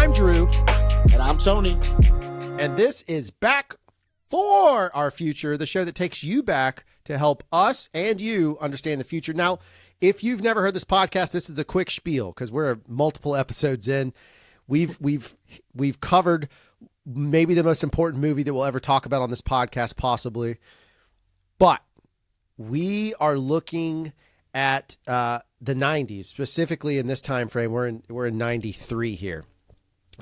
I'm Drew. And I'm Tony. And this is Back for Our Future, the show that takes you back to help us and you understand the future. Now, if you've never heard this podcast, this is the quick spiel because we're multiple episodes in. We've covered maybe the most important movie that we'll ever talk about on this podcast, possibly. But we are looking at the 90s, specifically in this time frame. We're in 93 here.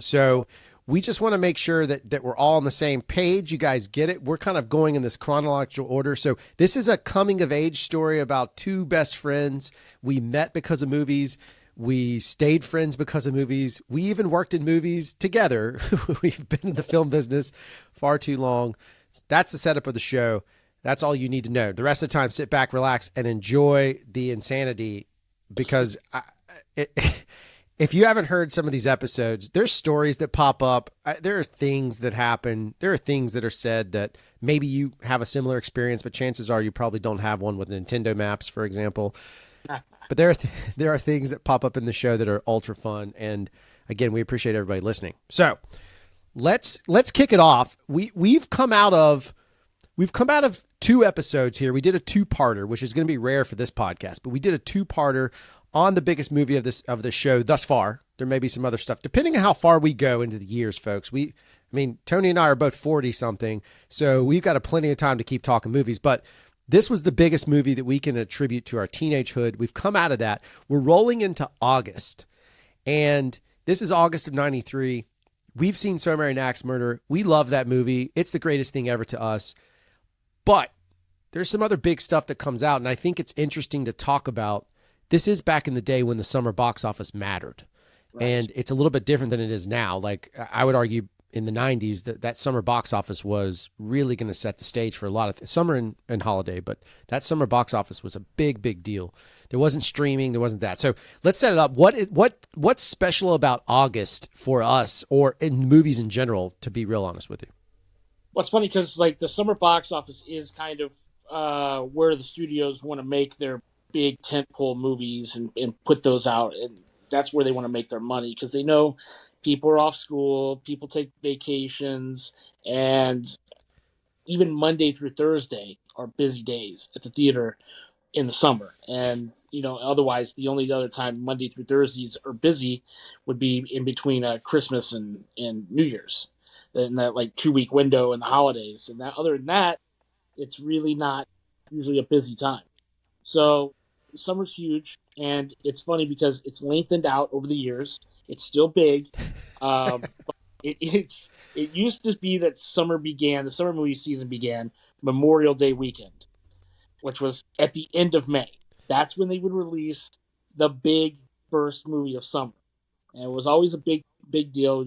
So we just want to make sure that we're all on the same page. You guys get it. We're kind of going in this chronological order. So this is a coming of age story about two best friends. We met because of movies. We stayed friends because of movies. We even worked in movies together. We've been in the film business far too long. That's the setup of the show. That's all you need to know. The rest of the time, sit back, relax, and enjoy the insanity because if you haven't heard some of these episodes, there's stories that pop up. There are things that happen. There are things that are said that maybe you have a similar experience, but chances are you probably don't have one with Nintendo Maps, for example. But there are things that pop up in the show that are ultra fun. And again, we appreciate everybody listening. So let's kick it off. We've come out of two episodes here. We did a two-parter, which is going to be rare for this podcast, but we did a two-parter on the biggest movie of the show thus far. There may be some other stuff, depending on how far we go into the years, folks. Tony and I are both 40 something, so we've got plenty of time to keep talking movies, but this was the biggest movie that we can attribute to our teenagehood. We've come out of that. We're rolling into August, and this is August of 93. We've seen So Mary Axe Murder. We love that movie. It's the greatest thing ever to us. But there's some other big stuff that comes out, and I think it's interesting to talk about. This is back in the day when the summer box office mattered. Right. And it's a little bit different than it is now. Like, I would argue in the 90s that summer box office was really going to set the stage for a lot of summer and holiday, but that summer box office was a big deal. There wasn't streaming, there wasn't that. So let's set it up. What's special about August for us, or in movies in general, to be real honest with you? Well, it's funny because like the summer box office is kind of where the studios want to make their big tentpole movies and put those out, and that's where they want to make their money because they know people are off school, people take vacations, and even Monday through Thursday are busy days at the theater in the summer. And otherwise the only other time Monday through Thursdays are busy would be in between Christmas and New Year's, in that like 2-week window in the holidays. And that, other than that, it's really not usually a busy time. So summer's huge, and it's funny because it's lengthened out over the years. It's still big. But it used to be that the summer movie season began Memorial Day weekend, which was at the end of May. That's when they would release the big first movie of summer. And it was always a big deal.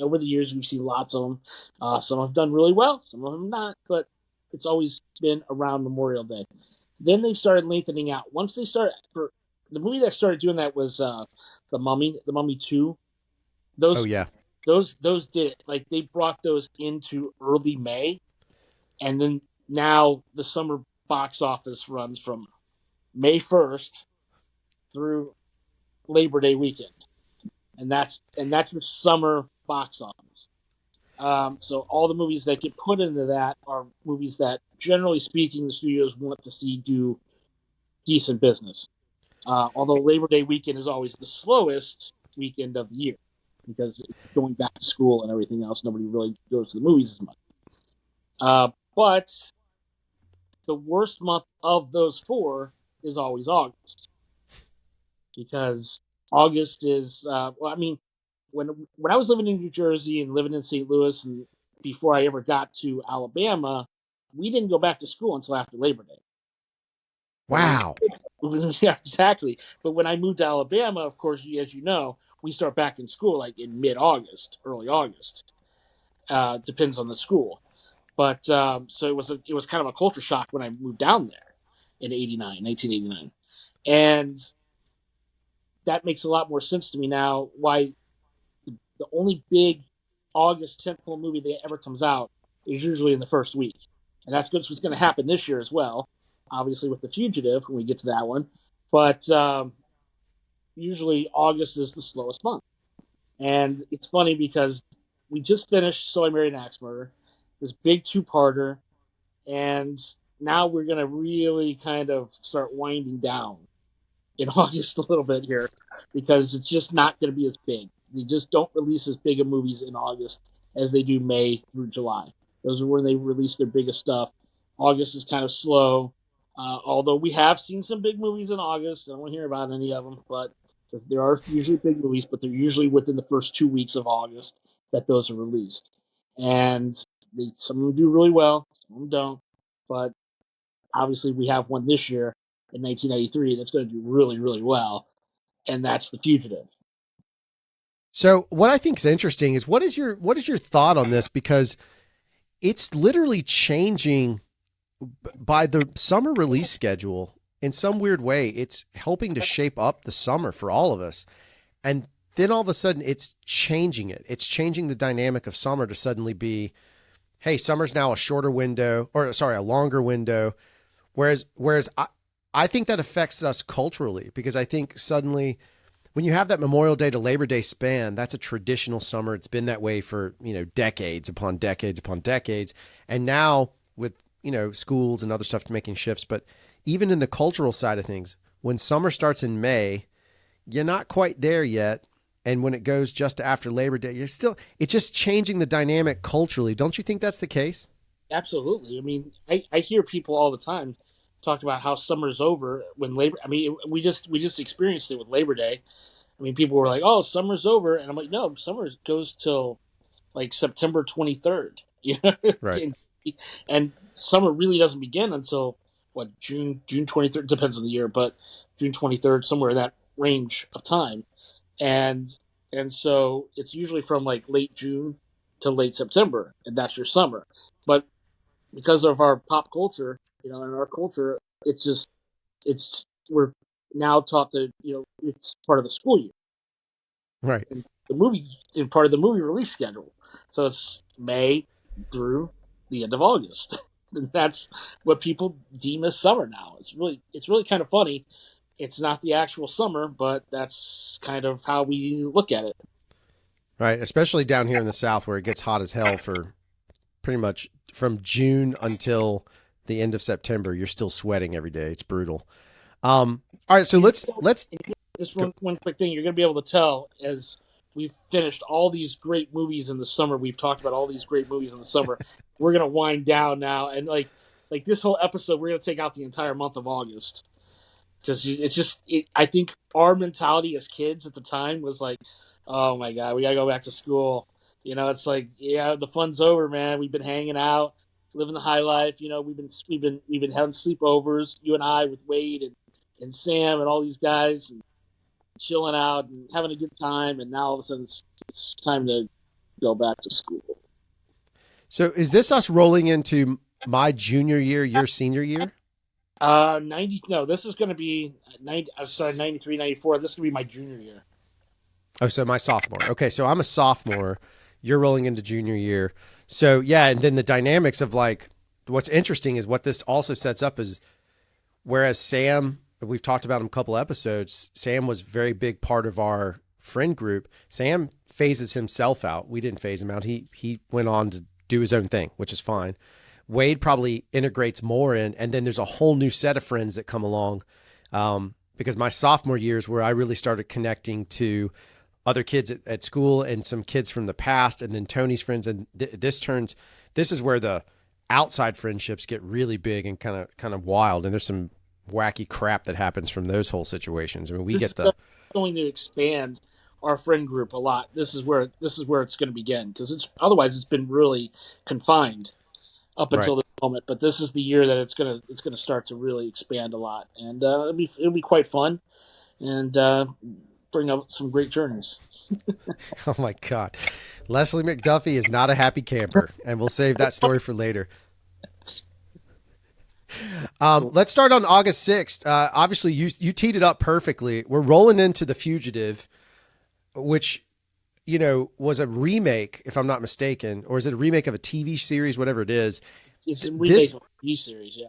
Over the years, we've seen lots of them. Some have done really well, some of them not, but it's always been around Memorial Day. Then they started lengthening out. Once they started, for the movie that started doing that was The Mummy 2. Those did it. Like, they brought those into early May, and then now the summer box office runs from May 1st through Labor Day weekend, and that's your summer box office. So all the movies that get put into that are movies that, generally speaking, the studios want to see do decent business. Although Labor Day weekend is always the slowest weekend of the year because it's going back to school and everything else. Nobody really goes to the movies as much. But the worst month of those four is always August, because August is when I was living in New Jersey and living in St. Louis, and before I ever got to Alabama, we didn't go back to school until after Labor Day. Wow. Yeah, exactly. But when I moved to Alabama, of course, as you know, we start back in school like in mid-August, early August. Depends on the school. But so it was kind of a culture shock when I moved down there in 1989. And that makes a lot more sense to me now why the only big August tentpole movie that ever comes out is usually in the first week. And that's what's going to happen this year as well, obviously with The Fugitive when we get to that one. But usually August is the slowest month. And it's funny because we just finished So I Married an Axe Murderer, this big two-parter, and now we're going to really kind of start winding down in August a little bit here because it's just not going to be as big. They just don't release as big of movies in August as they do May through July. Those are when they release their biggest stuff. August is kind of slow, although we have seen some big movies in August. I don't want to hear about any of them, but there are usually big movies, but they're usually within the first 2 weeks of August that those are released. And some of them do really well, some of them don't. But obviously, we have one this year in 1993 that's going to do really, really well, and that's The Fugitive. So what I think is interesting is what is your thought on this? Because it's literally changing by the summer release schedule in some weird way. It's helping to shape up the summer for all of us. And then all of a sudden it's changing it. It's changing the dynamic of summer to suddenly be, hey, summer's now a shorter window, or sorry, a longer window. Whereas I think that affects us culturally, because I think suddenly when you have that Memorial Day to Labor Day span, that's a traditional summer. It's been that way for, decades upon decades upon decades. And now with, schools and other stuff making shifts, but even in the cultural side of things, when summer starts in May, you're not quite there yet. And when it goes just after Labor Day, it's just changing the dynamic culturally. Don't you think that's the case? Absolutely. I mean, I hear people all the time talk about how summer's over when Labor. I mean, we just experienced it with Labor Day. I mean, people were like, "Oh, summer's over," and I'm like, "No, summer goes till like September 23rd." You know, Right. and summer really doesn't begin until what June 23rd, depends on the year, but June 23rd, somewhere in that range of time, and so it's usually from like late June to late September, and that's your summer. But because of our pop culture, and our culture, it's we're now taught that it's part of the school year Right. and the movie in part of the movie release schedule. So it's May through the end of August. And that's what people deem as summer now. It's really kind of funny. It's not the actual summer, but that's kind of how we look at it. Right. Especially down here in the South where it gets hot as hell for pretty much from June until the end of September. You're still sweating every day. It's brutal. All right. So let's Just go. one quick thing you're going to be able to tell as we've finished all these great movies in the summer. We've talked about all these great movies in the summer. We're going to wind down now, and like this whole episode, we're going to take out the entire month of August because I think our mentality as kids at the time was like, oh my god, we got to go back to school. It's like, yeah, the fun's over, man. We've been hanging out, living the high life. We've been having sleepovers. You and I with Wade and Sam and all these guys. And chilling out and having a good time, and now all of a sudden it's time to go back to school. So is this us rolling into my junior year, your senior year? 90. No, this is going to be 90. I started 93, 94. This is going to be my junior year. Oh, so my sophomore. Okay, so I'm a sophomore. You're rolling into junior year. So yeah, and then the dynamics of like what's interesting is what this also sets up is whereas Sam, we've talked about him a couple episodes, Sam was a very big part of our friend group. Sam phases himself out. We didn't phase him out. He went on to do his own thing, which is fine. Wade probably integrates more in, and then there's a whole new set of friends that come along. Because my sophomore year is where I really started connecting to other kids at school and some kids from the past, and then Tony's friends. And this is where the outside friendships get really big and kind of wild. And there's some wacky crap that happens from those whole situations. I mean, we This get is going to expand our friend group a lot. This is where it's going to begin because it's been really confined up right. until this moment. But this is the year that it's gonna start to really expand a lot, and it'll be quite fun and bring up some great journeys. Oh my God. Leslie McDuffie is not a happy camper, and we'll save that story for later. Let's start on August 6th. Obviously, you teed it up perfectly. We're rolling into The Fugitive, which, was a remake, if I'm not mistaken, or is it a remake of a TV series, whatever it is. It's a remake of a TV series, yeah.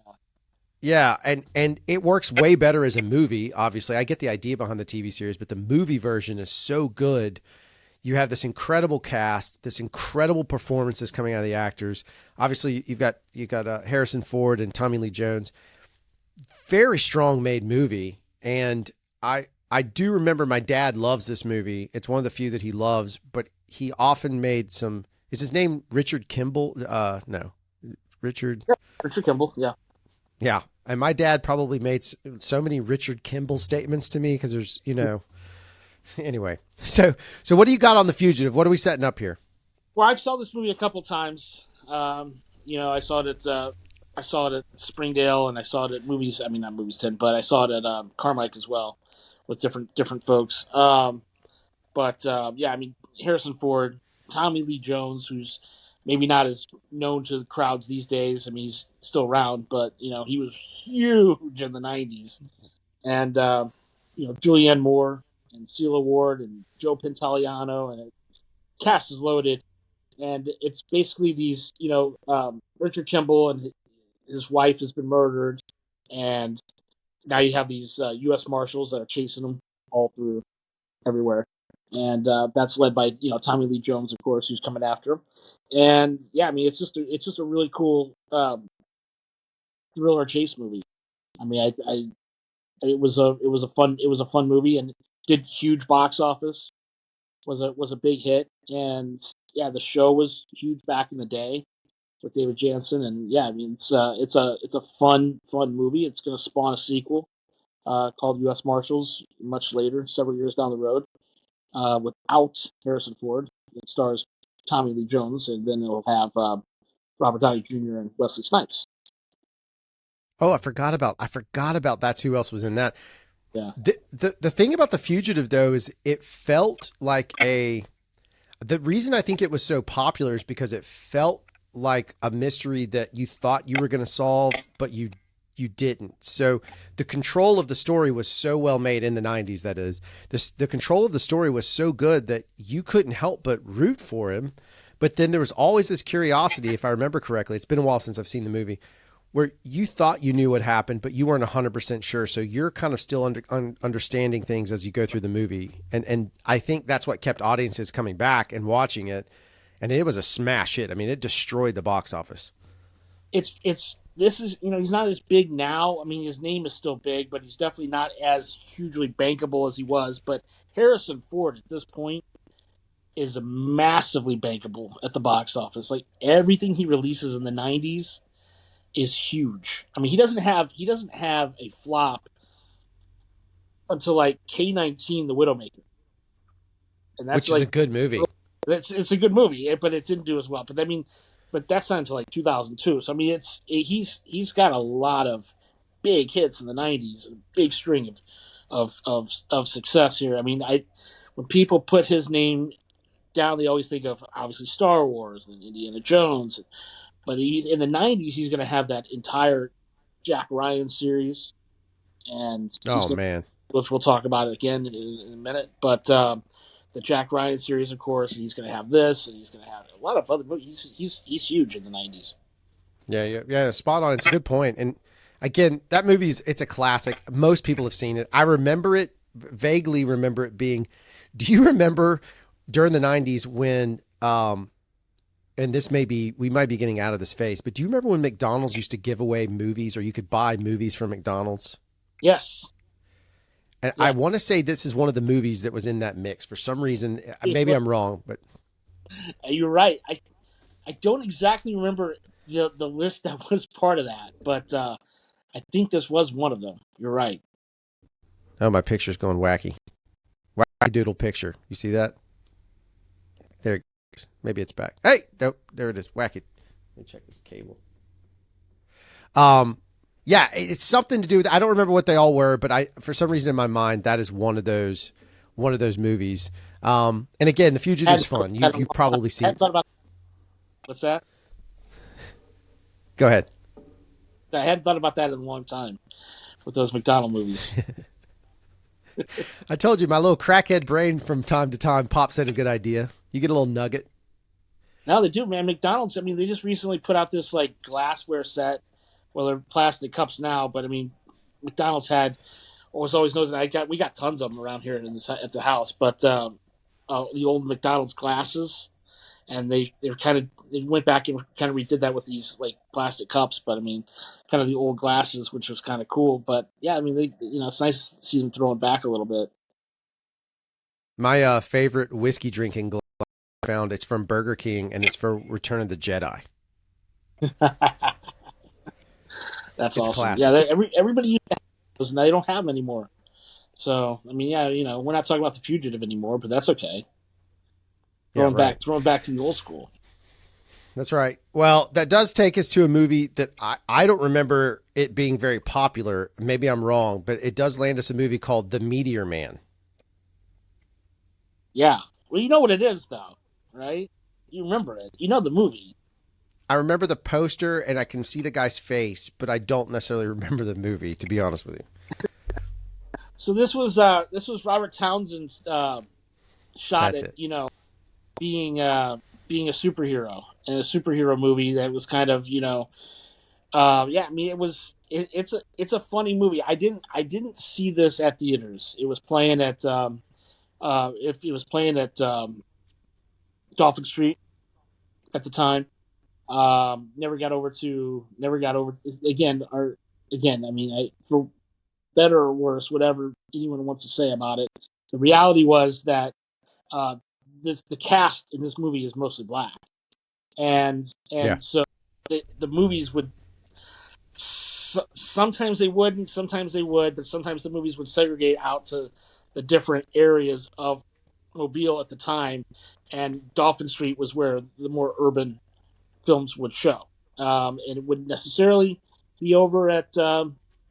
Yeah, and it works way better as a movie, obviously. I get the idea behind the TV series, but the movie version is so good. you have this incredible cast, this incredible performances coming out of the actors. Obviously, you've got Harrison Ford and Tommy Lee Jones. Very strong made movie, and I do remember my dad loves this movie. It's one of the few that he loves, but he often made some. Is his name Richard Kimball? No, Richard. Yeah, Richard Kimball. Yeah. Yeah, and my dad probably made so many Richard Kimball statements to me because there's, anyway. So what do you got on The Fugitive? What are we setting up here? Well, I've saw this movie a couple times. I saw it at Springdale, and I saw it at movies. I mean, not Movies 10, but I saw it at Carmike as well, with different folks. Yeah, I mean, Harrison Ford, Tommy Lee Jones, who's maybe not as known to the crowds these days. I mean, he's still around, but he was huge in the '90s. And Julianne Moore and Celia Ward and Joe Pantoliano, and cast is loaded. And it's basically these, Richard Kimball and his wife has been murdered, and now you have these U.S. Marshals that are chasing them all through everywhere, and that's led by Tommy Lee Jones, of course, who's coming after him. And yeah, I mean, it's just a really cool thriller chase movie. I mean, it was a fun movie, and did huge box office. Was a big hit, and yeah, the show was huge back in the day with David Jansen, and yeah, I mean, it's a fun movie. It's going to spawn a sequel called U.S. Marshals much later, several years down the road, without Harrison Ford. It stars Tommy Lee Jones, and then it'll have Robert Downey Jr. and Wesley Snipes. Oh, I forgot about that's who else was in that. Yeah. The thing about The Fugitive, though, is it felt like the reason I think it was so popular is because it felt like a mystery that you thought you were going to solve, but you didn't. So the control of the story was so well made in the 90s. That is, the control of the story was so good that you couldn't help but root for him. But then there was always this curiosity, if I remember correctly, it's been a while since I've seen the movie, where you thought you knew what happened, but you weren't 100% sure. So you're kind of still understanding things as you go through the movie. And I think that's what kept audiences coming back and watching it. And it was a smash hit. I mean, it destroyed the box office. This is, he's not as big now. I mean, his name is still big, but he's definitely not as hugely bankable as he was. But Harrison Ford at this point is massively bankable at the box office. Like, everything he releases in the 90s is huge. I mean, he doesn't have a flop until like K-19, The Widowmaker, and that's which is a good movie. It's a good movie, but it didn't do as well. But that's not until like 2002. So I mean, he's got a lot of big hits in the 90s, a big string of success here. I mean, when people put his name down, they always think of obviously Star Wars and Indiana Jones. But in the 90s, he's going to have that entire Jack Ryan series. And which we'll talk about it again in a minute. But the Jack Ryan series, of course, and he's going to have this, and he's going to have a lot of other movies. He's huge in the 90s. Yeah, spot on. It's a good point. And again, that it's a classic. Most people have seen it. I vaguely remember it being, do you remember during the 90s when, and we might be getting out of this phase, but do you remember when McDonald's used to give away movies, or you could buy movies from McDonald's? Yes. And yeah. I want to say this is one of the movies that was in that mix for some reason. Maybe I'm wrong, but you're right. I don't exactly remember the list that was part of that, but I think this was one of them. You're right. Oh, my picture's going wacky. Wacky doodle picture. You see that? There it goes. Maybe it's back. Hey, nope, there it is. Wacky. Let me check this cable. Yeah, it's something to do with, I don't remember what they all were, but for some reason in my mind, that is one of those movies. And again, The Fugitive is fun. You've probably seen it. What's that? Go ahead. I hadn't thought about that in a long time with those McDonald movies. I told you, my little crackhead brain from time to time pops at a good idea. You get a little nugget. No, they do, man. McDonald's, I mean, they just recently put out this like glassware set. Well, they're plastic cups now, but I mean, McDonald's was always knows that we got tons of them around here at the house. But the old McDonald's glasses, and they went back and kind of redid that with these like plastic cups, but I mean, kind of the old glasses, which was kind of cool. But yeah, I mean, it's nice to see them throwing back a little bit. My favorite whiskey drinking glass I found, it's from Burger King, and it's for Return of the Jedi. That's It's awesome. Yeah, classic. everybody used to have those, and they don't have them anymore. So I mean, yeah, we're not talking about the fugitive anymore, but that's okay. Yeah, right. Throwing back to the old school. That's right. Well, that does take us to a movie that I don't remember it being very popular. Maybe I'm wrong, but it does land us a movie called The Meteor Man. Yeah. Well, you know what it is, though, right? You remember it. You know the movie. I remember the poster and I can see the guy's face, but I don't necessarily remember the movie, to be honest with you. So this was Robert Townsend shot That's at it. being being a superhero in a superhero movie that was kind of yeah, I mean it's a funny movie. I didn't see this at theaters. It was playing at if it was playing at Dolphin Street at the time. Never got over again. Or again, I mean, for better or worse, whatever anyone wants to say about it, the reality was that uh, the cast in this movie is mostly black, Yeah. and so the movies would sometimes they wouldn't, sometimes they would, but sometimes the movies would segregate out to the different areas of Mobile at the time, and Dolphin Street was where the more urban films would show. And it wouldn't necessarily be over at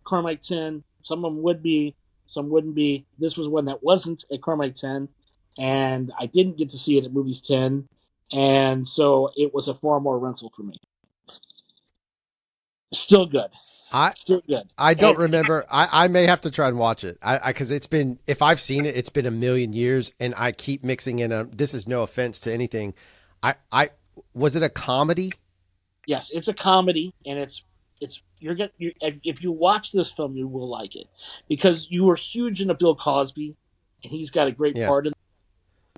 Carmike 10. Some of them would be, some wouldn't be. This was one that wasn't at Carmike 10, and I didn't get to see it at Movies 10, and so it was a far more rental for me. Still good. I Still good. I don't And remember. I may have to try and watch it. I because it's been, if I've seen it, it's been a million years, and I keep mixing in. This is no offense to anything. I was it a comedy? yes, it's a comedy, and it's you're gonna if you watch this film, you will like it because you were huge into Bill Cosby, and he's got a great Yeah. part in.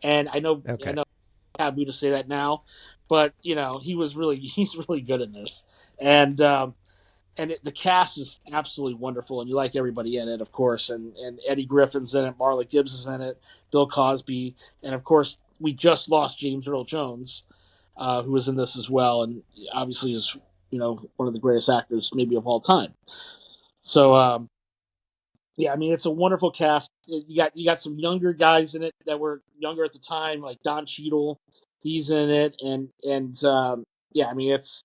And I Okay. know, taboo to say that now, but he's really good in this, and the cast is absolutely wonderful, and you like everybody in it, of course, and Eddie Griffin's in it, Marla Gibbs is in it, Bill Cosby, and of course we just lost James Earl Jones, who was in this as well, and obviously is one of the greatest actors maybe of all time. So yeah, I mean it's a wonderful cast. You got some younger guys in it that were younger at the time, like Don Cheadle. He's in it, and yeah, I mean it's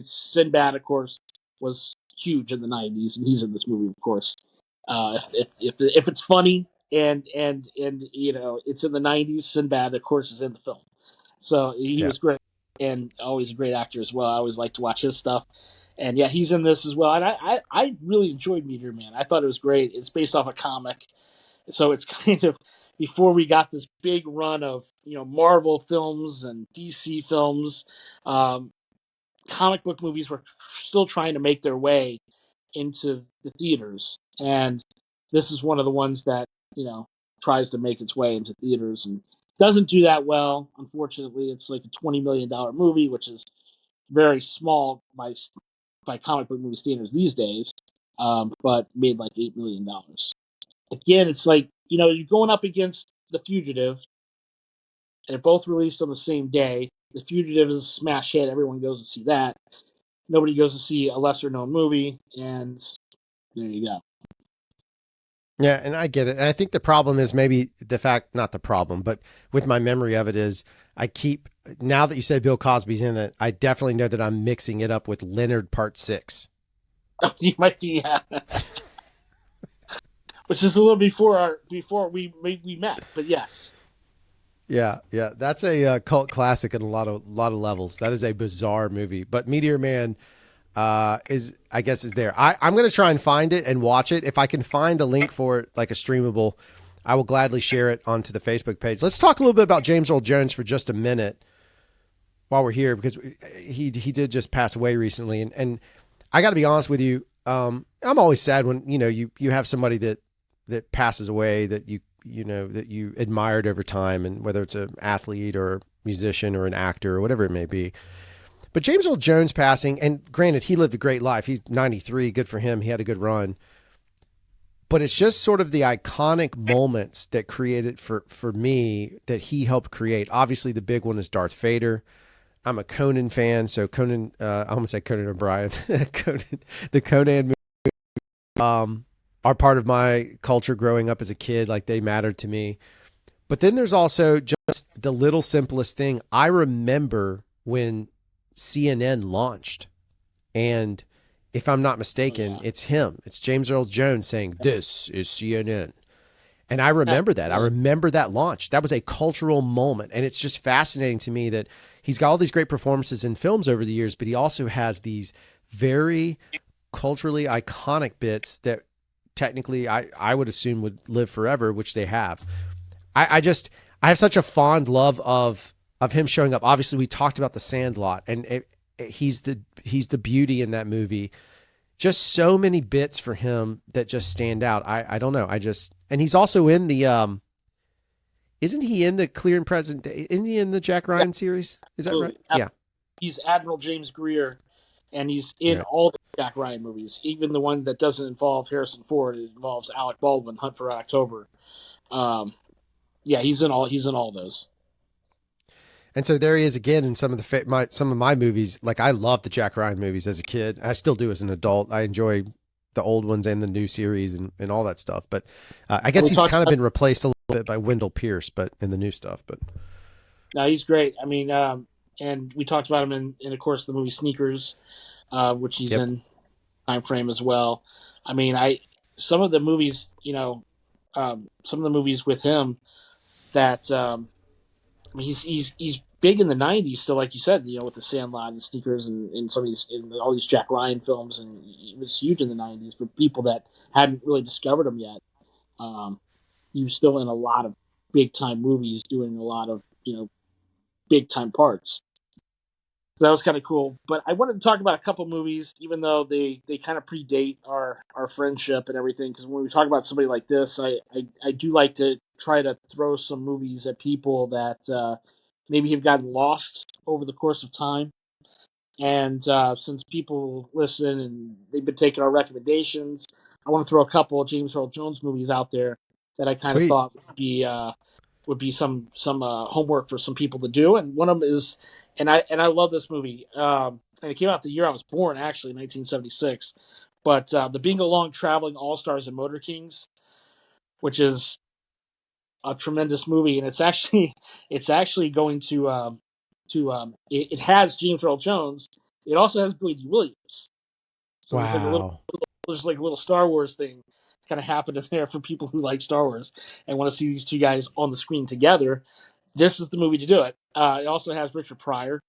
Sinbad, of course, was huge in the '90s, and he's in this movie, of course. If it's funny and it's in the '90s, Sinbad, of course, is in the film. So he Yeah. was great and always a great actor as well. I always like to watch his stuff. And yeah, he's in this as well. And I really enjoyed Meteor Man. I thought it was great. It's based off a comic. So it's kind of before we got this big run of, Marvel films and DC films, um, comic book movies were still trying to make their way into the theaters. And this is one of the ones that, tries to make its way into theaters and doesn't do that well. Unfortunately, it's like a $20 million movie, which is very small by comic book movie standards these days, but made like $8 million. Again, it's like you're going up against The Fugitive, and they're both released on the same day. The Fugitive is a smash hit; everyone goes to see that. Nobody goes to see a lesser known movie, and there you go. Yeah, and I get it. And I think the problem is maybe the fact, not the problem, but with my memory of it is I keep, now that you say Bill Cosby's in it, I definitely know that I'm mixing it up with Leonard Part 6. You might be, which is a little before we met, but yes. Yeah, yeah, that's a cult classic in a lot of levels. That is a bizarre movie, but Meteor Man is, I guess, is there. I'm gonna try and find it and watch it. If I can find a link for it, like a streamable, I will gladly share it onto the Facebook page. Let's talk a little bit about James Earl Jones for just a minute while we're here, because he did just pass away recently, and I got to be honest with you. I'm always sad when you have somebody that passes away that you that you admired over time, and whether it's an athlete or a musician or an actor or whatever it may be. But James Earl Jones passing, and granted, he lived a great life. He's 93, good for him. He had a good run. But it's just sort of the iconic moments that created for me that he helped create. Obviously, the big one is Darth Vader. I'm a Conan fan, so Conan, I almost said Conan O'Brien. The Conan movies are part of my culture growing up as a kid. Like, they mattered to me. But then there's also just the little simplest thing. I remember when CNN launched, and if I'm not mistaken, it's him. It's James Earl Jones saying, "This is CNN." And I remember that. I remember that launch. That was a cultural moment. And it's just fascinating to me that he's got all these great performances in films over the years, but he also has these very culturally iconic bits that technically I would assume would live forever, which they have. I have such a fond love of him showing up. Obviously, we talked about The Sandlot, and he's the beauty in that movie. Just so many bits for him that just stand out. I don't know. And he's also in the isn't he in the Clear and Present Day? Isn't he in the Jack Ryan series? Is that right? Yeah. He's Admiral James Greer, and he's in all the Jack Ryan movies, even the one that doesn't involve Harrison Ford. It involves Alec Baldwin, Hunt for Red October. He's in all those. And so there he is again in some of my movies. Like, I loved the Jack Ryan movies as a kid. I still do as an adult. I enjoy the old ones and the new series and all that stuff. But I guess he's kind of been replaced a little bit by Wendell Pierce, but in the new stuff. But no, he's great. I mean, and we talked about him in of course, the movie Sneakers, which he's in Time Frame as well. I mean, some of the movies, some of the movies with him that. I mean, he's big in the '90s still, like you said, with The Sandlot and Sneakers and some of these, and all these Jack Ryan films, and he was huge in the '90s for people that hadn't really discovered him yet. He was still in a lot of big time movies, doing a lot of big time parts. So that was kind of cool. But I wanted to talk about a couple movies, even though they kind of predate our friendship and everything. Because when we talk about somebody like this, I do like to try to throw some movies at people that maybe have gotten lost over the course of time. And since people listen and they've been taking our recommendations, I want to throw a couple of James Earl Jones movies out there that I kind of thought would be some homework for some people to do. And one of them is, and I love this movie. And it came out the year I was born, actually, 1976. But the Bingo Long Traveling All Stars and Motor Kings, which is a tremendous movie, and it's actually going to it has James Earl Jones. It also has Billy D. Williams. So there's like a little Star Wars thing kind of happened in there for people who like Star Wars and want to see these two guys on the screen together. This is the movie to do it. It also has Richard Pryor,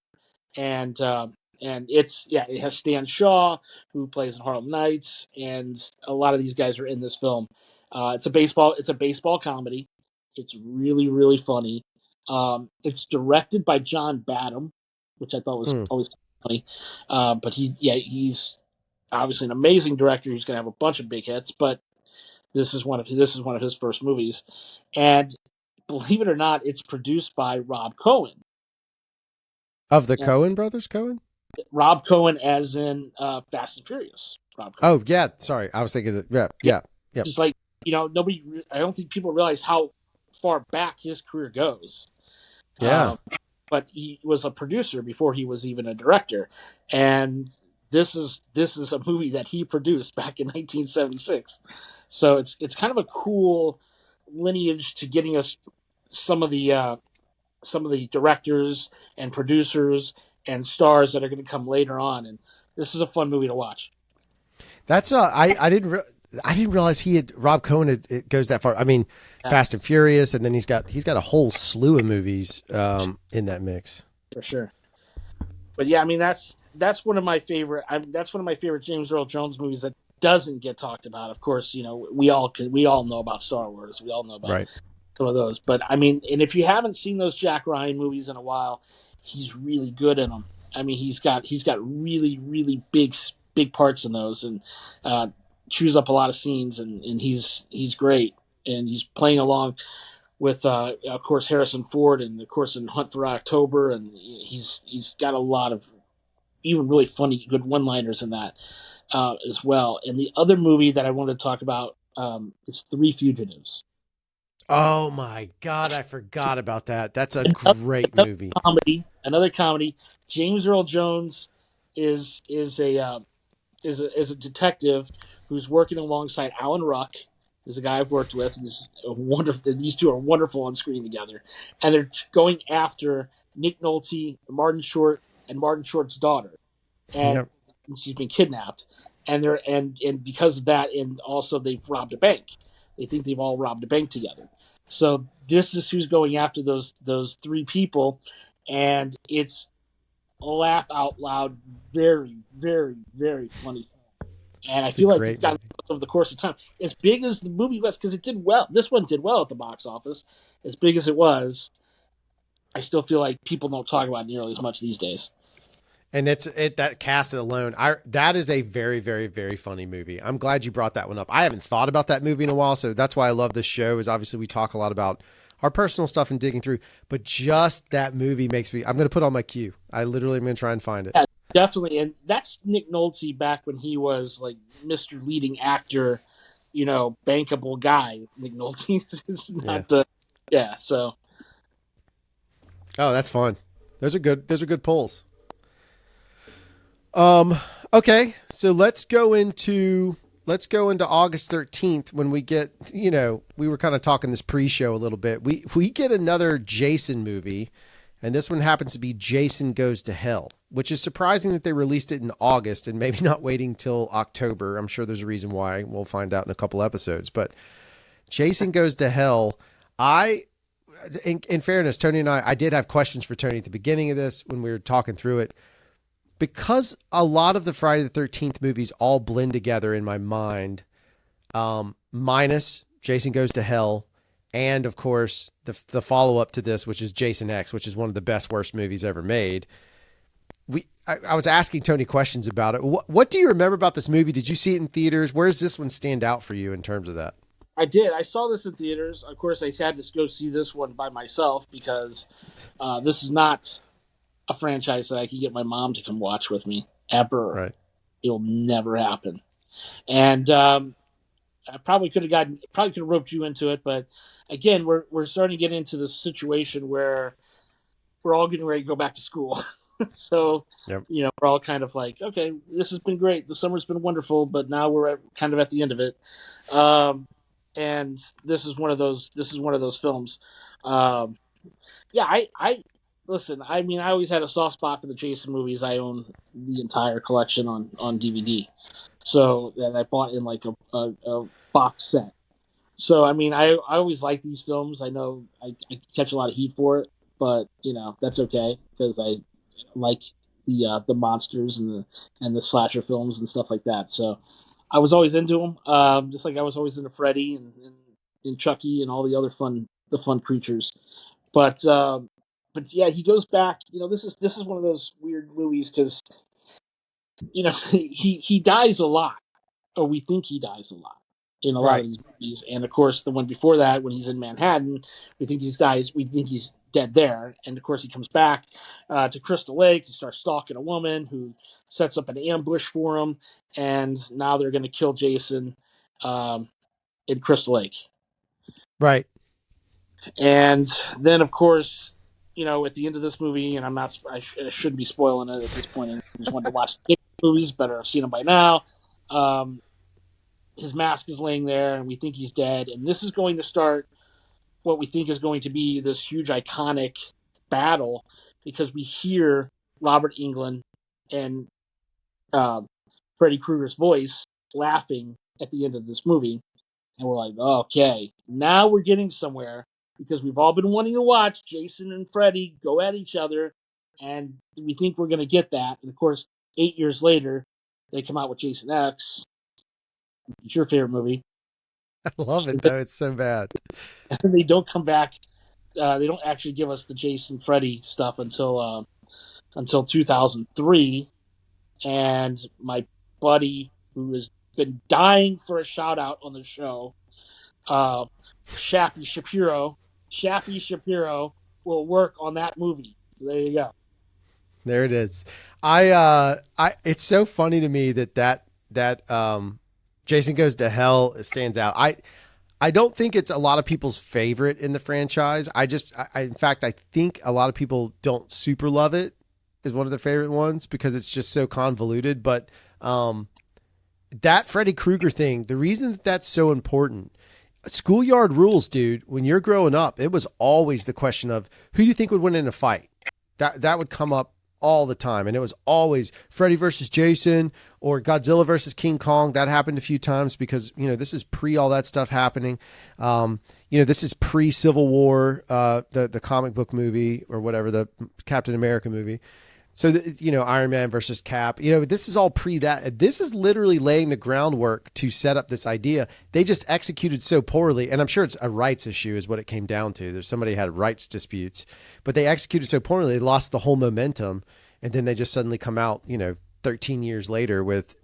and it has Stan Shaw, who plays in Harlem Nights, and a lot of these guys are in this film. It's a baseball comedy. It's really, really funny. It's directed by John Badham, which I thought was always funny. But he's obviously an amazing director who's going to have a bunch of big hits. But this is one of his first movies, and believe it or not, it's produced by Rob Cohen of the Coen brothers. Rob Cohen, as in Fast and Furious. Rob Cohen. Oh yeah, sorry, I was thinking that. Yeah. Just like nobody. I don't think people realize how far back his career goes. Yeah. But he was a producer before he was even a director, and this is a movie that he produced back in 1976. So it's kind of a cool lineage to getting us some of the directors and producers and stars that are going to come later on, and this is a fun movie to watch. That's I didn't realize Rob Cohen it goes that far. I mean, Fast and Furious, and then he's got a whole slew of movies in that mix. For sure. But yeah, I mean that's one of my favorite. That's one of my favorite James Earl Jones movies that doesn't get talked about. Of course, we all know about Star Wars. We all know about some of those. But I mean, and if you haven't seen those Jack Ryan movies in a while, he's really good in them. I mean, he's got really, really big parts in those, and chews up a lot of scenes, and he's great. and he's playing along with, of course, Harrison Ford, and of course in Hunt for October, and he's got a lot of even really funny, good one-liners in that as well. And the other movie that I wanted to talk about is Three Fugitives. Oh my God, I forgot about that. That's a great movie. Another comedy. James Earl Jones is a detective who's working alongside Alan Ruck, who's a guy I've worked with. He's a wonderful. These two are wonderful on screen together, and they're going after Nick Nolte, Martin Short, and Martin Short's daughter, and Yep. she's been kidnapped, and and because of that, and also they've robbed a bank. They think they've all robbed a bank together. So this is who's going after those three people, and it's laugh out loud, very, very, very funny. And I It's a feel like it's great gotten movie. over the course of time. As big as the movie was, because it did well. This one did well at the box office. As big as it was, I still feel like people don't talk about it nearly as much these days. And it's it that cast it alone. I that is a very, very, very funny movie. I'm glad you brought that one up. I haven't thought about that movie in a while, so that's why I love this show. Is obviously we talk a lot about our personal stuff and digging through, but just that movie makes me. I'm going to put on my queue. I literally am going to try and find it. Yeah, definitely. And that's Nick Nolte back when he was like Mr. Leading Actor, bankable guy. Nick Nolte is Yeah. not the. Yeah, so. Oh, that's fun. Those are good. Those are good polls. Um. Okay, so let's go into August 13th when we get. We were kind of talking this pre-show a little bit. We get another Jason movie, and this one happens to be Jason Goes to Hell, which is surprising that they released it in August and maybe not waiting till October. I'm sure there's a reason why. We'll find out in a couple episodes. But Jason Goes to Hell. In fairness, Tony and I did have questions for Tony at the beginning of this when we were talking through it. Because a lot of the Friday the 13th movies all blend together in my mind, minus Jason Goes to Hell, and of course the follow up to this, which is Jason X, which is one of the best worst movies ever made. I was asking Tony questions about it. What do you remember about this movie? Did you see it in theaters? Where does this one stand out for you in terms of that? I did. I saw this in theaters. Of course, I had to go see this one by myself because this is not a franchise that I could get my mom to come watch with me ever. Right. It'll never happen. And I probably could have roped you into it, but again, we're starting to get into the situation where we're all getting ready to go back to school. So, Yep. we're all kind of like, okay, this has been great. The summer's been wonderful, but now we're kind of at the end of it. Um, and this is one of those. This is one of those films. Um, yeah, I listen. I mean, I always had a soft spot for the Jason movies. I own the entire collection on DVD, so that I bought in like a box set. So I mean, I always like these films. I know I catch a lot of heat for it, but that's okay because I like the monsters and the slasher films and stuff like that. So I was always into them, just like I was always into Freddy and Chucky and all the fun creatures. But yeah, he goes back. This is one of those weird movies because he dies a lot, or we think he dies a lot in a lot of Right. these movies. And of course, the one before that, when he's in Manhattan, we think he's dead there. And of course, he comes back to Crystal Lake. He starts stalking a woman who sets up an ambush for him, and now they're going to kill Jason um, in Crystal Lake. Right. And then, of course, at the end of this movie, and I shouldn't be spoiling it at this point. And I just wanted to watch the movies, better have seen them by now. Um, his mask is laying there, and we think he's dead. And this is going to start what we think is going to be this huge, iconic battle because we hear Robert Englund and uh, Freddy Krueger's voice laughing at the end of this movie. And we're like, okay, now we're getting somewhere because we've all been wanting to watch Jason and Freddy go at each other, and we think we're going to get that. And of course, 8 years later, they come out with Jason X. It's your favorite movie. I love it though. It's so bad. And they don't come back. They don't actually give us the Jason Freddy stuff until 2003. And my buddy, who has been dying for a shout out on the show, uh, Shappy Shapiro will work on that movie. There you go. There it is. It's so funny to me that Jason Goes to Hell stands out. I don't think it's a lot of people's favorite in the franchise. In fact, I think a lot of people don't super love it as one of their favorite ones because it's just so convoluted. But that Freddy Krueger thing, the reason that that's so important, schoolyard rules, dude, when you're growing up, it was always the question of who do you think would win in a fight? That would come up all the time. And it was always Freddy versus Jason or Godzilla versus King Kong. That happened a few times because, this is pre all that stuff happening. This is pre Civil War, the comic book movie or whatever, the Captain America movie. So, Iron Man versus Cap, this is all pre that. This is literally laying the groundwork to set up this idea. They just executed so poorly. And I'm sure it's a rights issue is what it came down to. There's somebody had rights disputes, but they executed so poorly. They lost the whole momentum. And then they just suddenly come out, 13 years later with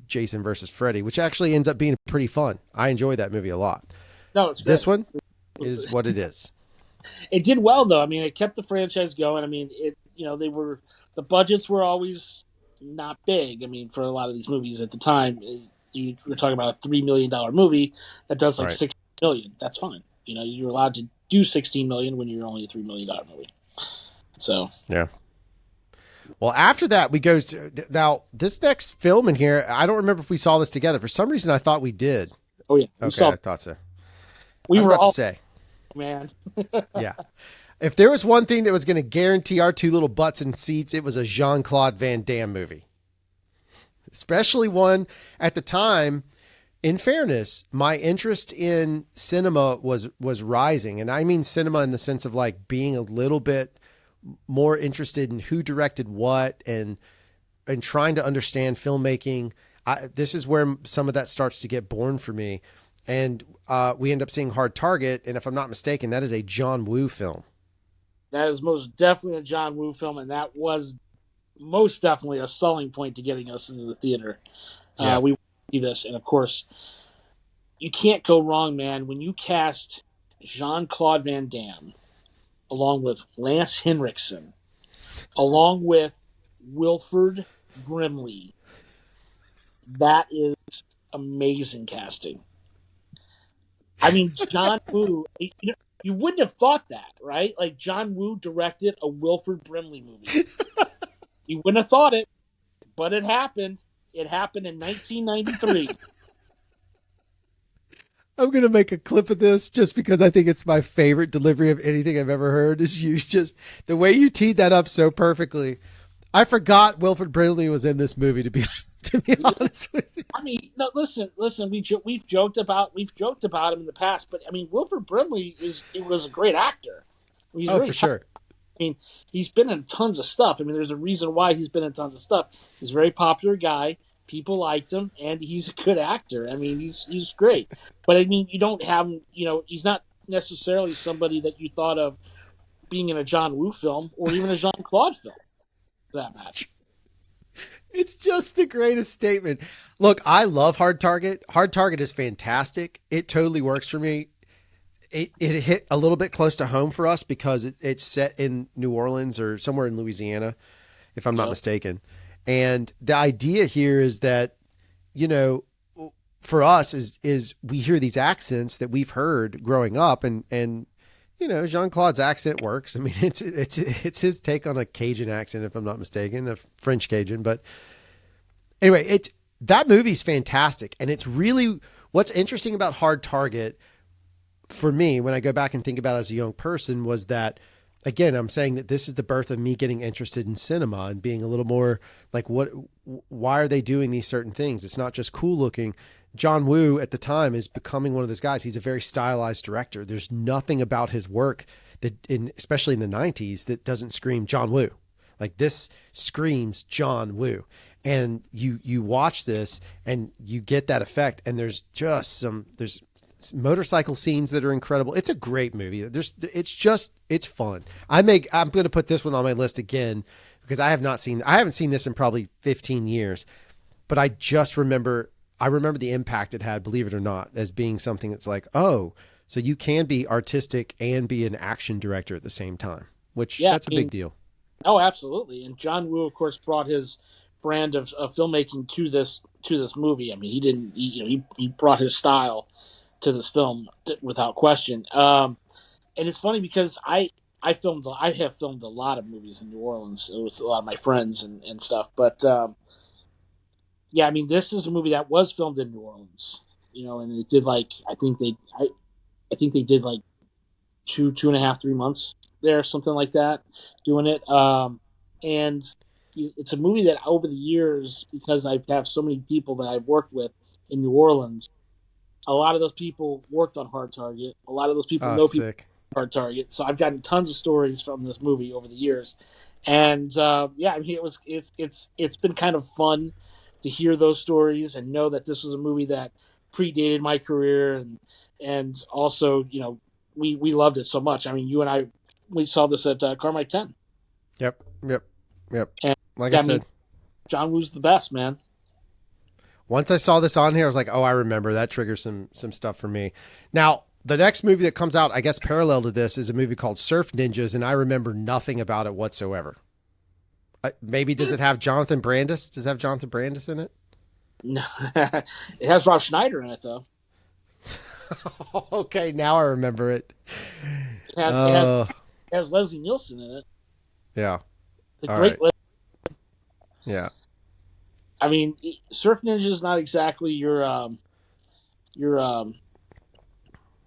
Jason versus Freddy, which actually ends up being pretty fun. I enjoy that movie a lot. No, it's this one is what it is. It did well though. I mean, it kept the franchise going. I mean, the budgets were always not big. I mean, for a lot of these movies at the time, you were talking about a $3 million movie that does like $16 million. That's fine. You're allowed to do $16 million when you're only a $3 million movie. So yeah. Well, after that, we go to now this next film in here. I don't remember if we saw this together. For some reason, I thought we did. Oh yeah, okay, I thought so. We were all to say, man. Yeah. If there was one thing that was going to guarantee our two little butts in seats, it was a Jean-Claude Van Damme movie. Especially one at the time. In fairness, my interest in cinema was rising. And I mean cinema in the sense of like being a little bit more interested in who directed what and trying to understand filmmaking. This is where some of that starts to get born for me. And we end up seeing Hard Target. And if I'm not mistaken, that is a John Woo film. That is most definitely a John Woo film, and that was most definitely a selling point to getting us into the theater. Yeah. We see this, and of course, you can't go wrong, man, when you cast Jean-Claude Van Damme along with Lance Henriksen, along with Wilford Brimley. That is amazing casting. I mean, John Woo, you wouldn't have thought that, right? Like, John Woo directed a Wilford Brimley movie. You wouldn't have thought it, but it happened. It happened in 1993. I'm going to make a clip of this just because I think it's my favorite delivery of anything I've ever heard is you just the way you teed that up so perfectly. I forgot Wilford Brimley was in this movie to be honest with you. I mean, no, listen, we've joked about him in the past, but I mean, Wilford Brimley was a great actor. He's for sure. I mean, he's been in tons of stuff. I mean, there's a reason why he's been in tons of stuff. He's a very popular guy. People liked him, and he's a good actor. I mean, he's great. But I mean, you don't have him. He's not necessarily somebody that you thought of being in a John Woo film or even a Jean-Claude film. For that matter. It's just the greatest statement. Look, I love Hard Target. Hard Target is fantastic. It totally works for me. It hit a little bit close to home for us because it's set in New Orleans or somewhere in Louisiana, if I'm not mistaken. And the idea here is that, for us is we hear these accents that we've heard growing up and Jean-Claude's accent works. I mean, it's his take on a Cajun accent, if I'm not mistaken, a French Cajun. But anyway, that movie's fantastic. And it's really what's interesting about Hard Target for me, when I go back and think about it as a young person, was that, again, I'm saying that this is the birth of me getting interested in cinema and being a little more like, why are they doing these certain things? It's not just cool looking. John Woo at the time is becoming one of those guys. He's a very stylized director. There's nothing about his work especially in the 90s, that doesn't scream John Woo. Like, this screams John Woo. And you watch this and you get that effect. And there's motorcycle scenes that are incredible. It's a great movie. It's fun. I'm going to put this one on my list again because I haven't seen this in probably 15 years, but I just remember I remember the impact it had, believe it or not, as being something that's like, oh, so you can be artistic and be an action director at the same time, which Yeah, that's a big deal. oh, absolutely. And John Woo, of course, brought his brand of filmmaking to this movie. I mean, he didn't, he brought his style to this film without question. And it's funny because I have filmed a lot of movies in New Orleans with a lot of my friends and stuff. But yeah, I mean, this is a movie that was filmed in New Orleans, and it did like I think they did like 2.5, 3 months there, something like that, doing it. And it's a movie that over the years, because I have so many people that I've worked with in New Orleans, a lot of those people worked on Hard Target. A lot of those people Oh, know people sick. on Hard Target. So I've gotten tons of stories from this movie over the years. And yeah, I mean, it's been kind of fun to hear those stories and know that this was a movie that predated my career, and also, we loved it so much. I mean, you and I, we saw this at Carmike 10. Yep. Yep. Yep. And Like yeah, I I mean, said, John Woo's the best, man. once I saw this on here, I was like, oh, I remember that triggers some stuff for me. Now, the next movie that comes out, I guess parallel to this, is a movie called Surf Ninjas, and I remember nothing about it whatsoever. Maybe does it have Jonathan Brandis? Does it have Jonathan Brandis in it? No, it has Rob Schneider in it though. Okay, now I remember it. It has Leslie Nielsen in it. Yeah. The All great. right. Yeah. I mean, Surf Ninja is not exactly your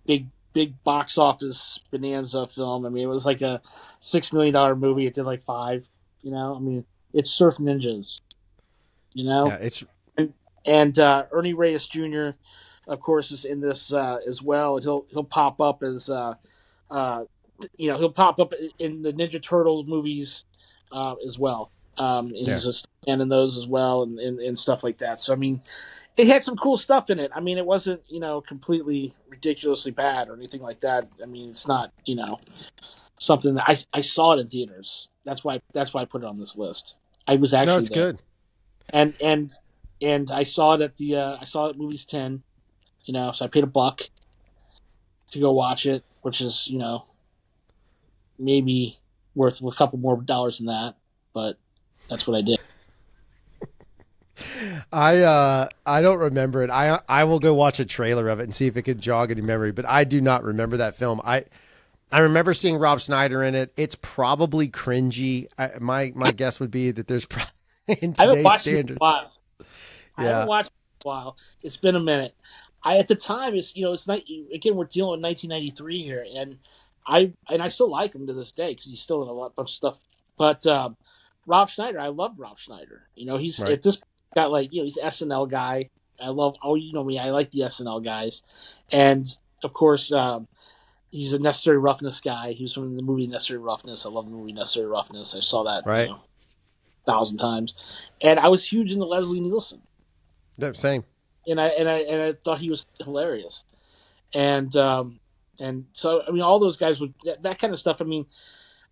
big box office bonanza film. I mean, it was like a $6 million movie. It did like five. I mean, it's Surf Ninjas. Yeah, it's And Ernie Reyes Jr., of course, is in this as well. And he'll pop up as he'll pop up in the Ninja Turtles movies as well. And yeah. he's a stand in those as well, and stuff like that. So I mean, it had some cool stuff in it. I mean, it wasn't completely ridiculously bad or anything like that. I mean, it's not something that I saw it in theaters. That's why I put it on this list. I was actually No, it's there. good. And I saw it at at Movies 10. So I paid $1 to go watch it, which is maybe worth a couple more dollars than that, but that's what I did. I don't remember it. I will go watch a trailer of it and see if it could jog any memory, but I do not remember that film. I remember seeing Rob Schneider in it. It's probably cringy. My guess would be that there's probably in I haven't today's watched it in a standards. while. I Yeah. haven't watched it in a while. It's been a minute. At the time, it's not, again, we're dealing with 1993 here, and I still like him to this day because he's still in bunch of stuff. But Rob Schneider, I love Rob Schneider. He's Right. at this got like he's an SNL guy. I love me. I like the SNL guys, and of course he's a Necessary Roughness guy. He was from the movie Necessary Roughness. I love the movie Necessary Roughness. I saw that Right. 1,000 times, and I was huge into Leslie Nielsen. Yeah, same. And I thought he was hilarious, and so I mean all those guys would that kind of stuff. I mean,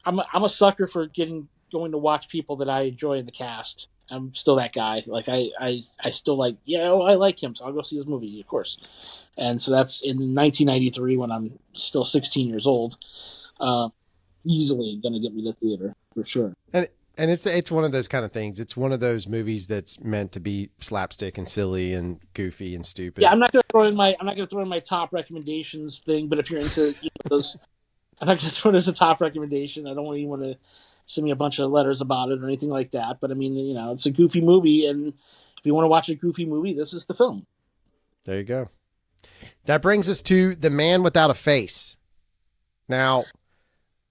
I'm a sucker for going to watch people that I enjoy in the cast. I'm still that guy. Like I still like I like him, so I'll go see his movie, of course. And so that's in 1993 when I'm still 16 years old. Easily gonna get me to theater for sure. And it's one of those kind of things. It's one of those movies that's meant to be slapstick and silly and goofy and stupid. Yeah, I'm not gonna throw in my top recommendations thing, but if you're into those, I'm not gonna throw it as a top recommendation. I don't want anyone to send me a bunch of letters about it or anything like that. But I mean, it's a goofy movie, and if you want to watch a goofy movie, this is the film. There you go. That brings us to The Man Without a Face. Now,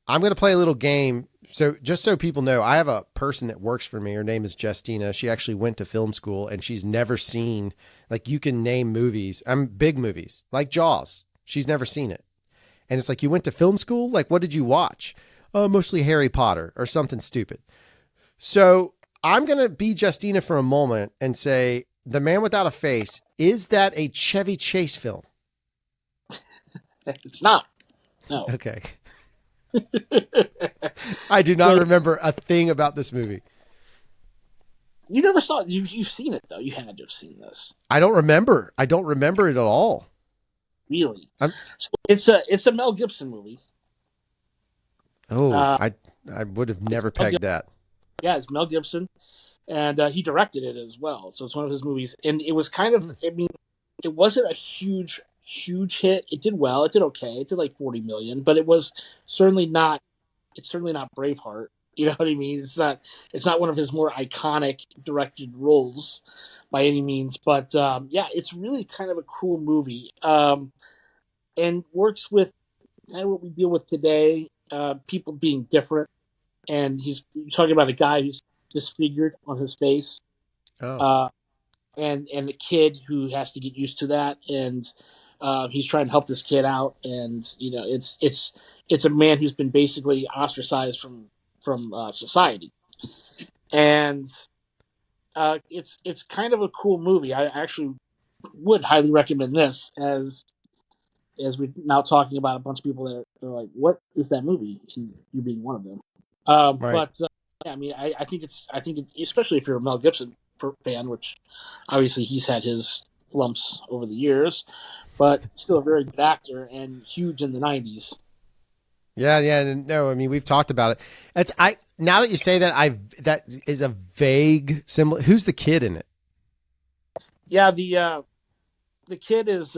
I'm going to play a little game. So just so people know, I have a person that works for me. Her name is Justina. She actually went to film school and she's never seen, like you can name movies. Big movies like Jaws. She's never seen it. And it's like, you went to film school? Like, what did you watch? Mostly Harry Potter or something stupid. So I'm going to be Justina for a moment and say, The Man Without a Face, is that a Chevy Chase film? It's not. No. Okay. I do not remember a thing about this movie. You never saw it. You've seen it though. You had to have seen this. I don't remember. I don't remember it at all. Really? I'm, So it's a Mel Gibson movie. oh, Uh, I would have it's never Mel pegged that. Yeah, it's Mel Gibson, and he directed it as well. So it's one of his movies, and it was kind of. Hmm. I mean, it wasn't a huge hit. It did well. It did okay. It did like 40 million, but it was certainly not. It's certainly not Braveheart. You know what I mean? It's not. It's not one of his more iconic directed roles by any means. But yeah, it's really kind of a cool movie, and works with kind of what we deal with today. People being different, and he's talking about a guy who's disfigured on his face, Oh, uh, and the kid who has to get used to that, and he's trying to help this kid out, and it's a man who's been basically ostracized from society, and it's kind of a cool movie. I actually would highly recommend this as we're now talking about a bunch of people that are like, "What is that movie?" And you being one of them. right. But yeah, I mean, I think especially if you're a Mel Gibson fan, which obviously he's had his lumps over the years, but still a very good actor and huge in the '90s. Yeah, yeah. No, I mean we've talked about it. It's I now that you say that that is a vague symbol. Who's the kid in it? Yeah, the kid is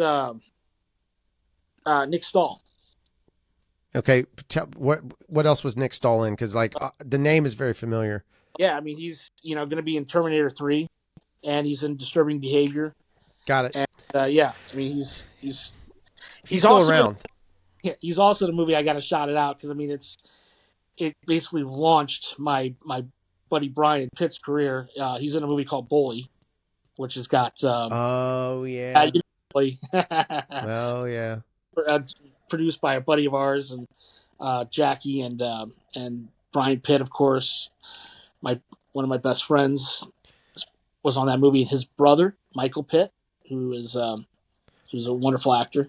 Nick Stahl. Okay, what else was Nick Stahl in? Because like the name is very familiar. Yeah, I mean he's going to be in Terminator 3, and he's in Disturbing Behavior, Got it. and yeah, I mean He's he's still also around. he's also the movie I got to shout it out because I mean it basically launched my buddy Brian Pitt's career. He's in a movie called Bully, which has got Oh yeah. Bully, Oh yeah. produced by a buddy of ours and Jackie and Brian Pitt, of course. My One of my best friends was on that movie, and his brother Michael Pitt, who's a wonderful actor,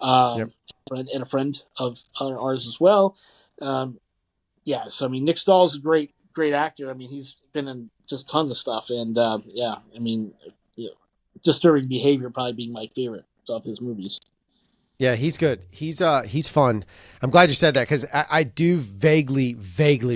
Yep. um, and a friend of ours as well. Um, yeah, so I mean, Nick Stahl's a great actor. I mean, he's been in just tons of stuff, and yeah, I mean, you know, Disturbing Behavior probably being my favorite of his movies. Yeah, he's good. He's fun. I'm glad you said that because I do vaguely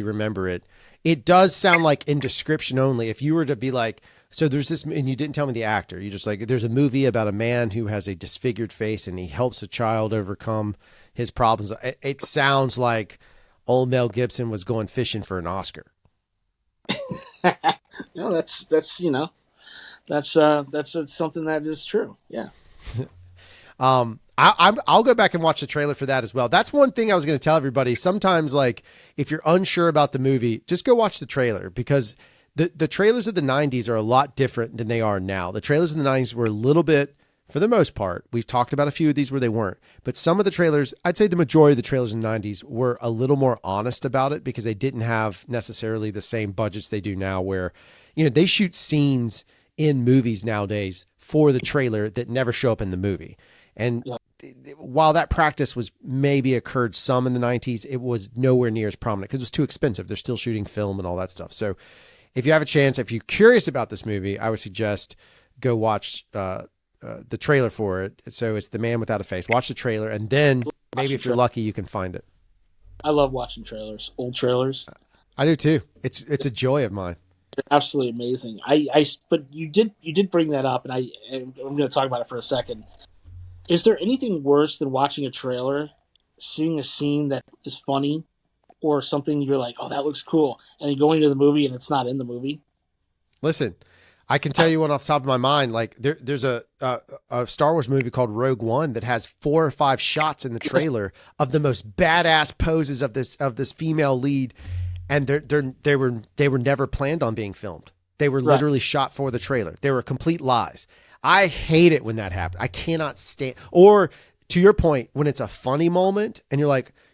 remember it. It does sound like in description only. If you were to be like, so there's this, and you didn't tell me the actor. You just like, there's a movie about a man who has a disfigured face and he helps a child overcome his problems. It sounds like old Mel Gibson was going fishing for an Oscar. No, that's something that is true. Yeah. I'll go back and watch the trailer for that as well. That's one thing I was going to tell everybody. Sometimes, like, if you're unsure about the movie, just go watch the trailer because the trailers of the 90s are a lot different than they are now. The trailers in the 90s were a little bit, for the most part, we've talked about a few of these where they weren't, but some of the trailers, I'd say the majority of the trailers in the 90s were a little more honest about it because they didn't have necessarily the same budgets they do now where, they shoot scenes in movies nowadays for the trailer that never show up in the movie. And Yeah. while that practice was maybe occurred some in the 90s, it was nowhere near as prominent because it was too expensive. They're still shooting film and all that stuff. So if you have a chance, if you're curious about this movie, I would suggest go watch the trailer for it. So it's The Man Without a Face. Watch the trailer, and then maybe if you're lucky, you can find it. I love watching trailers, old trailers. I do too. It's a joy of mine. They're absolutely amazing. But you did bring that up, and I'm going to talk about it for a second. Is there anything worse than watching a trailer, seeing a scene that is funny, or something you're like, oh, that looks cool, and then going to the movie and it's not in the movie? Listen, I can tell you one off the top of my mind. Like there's a Star Wars movie called Rogue One that has 4 or 5 shots in the trailer of the most badass poses of this female lead, and they were never planned on being filmed. They were literally shot for the trailer. They were complete lies. I hate it when that happens. I cannot stand. Or to your point, when it's a funny moment and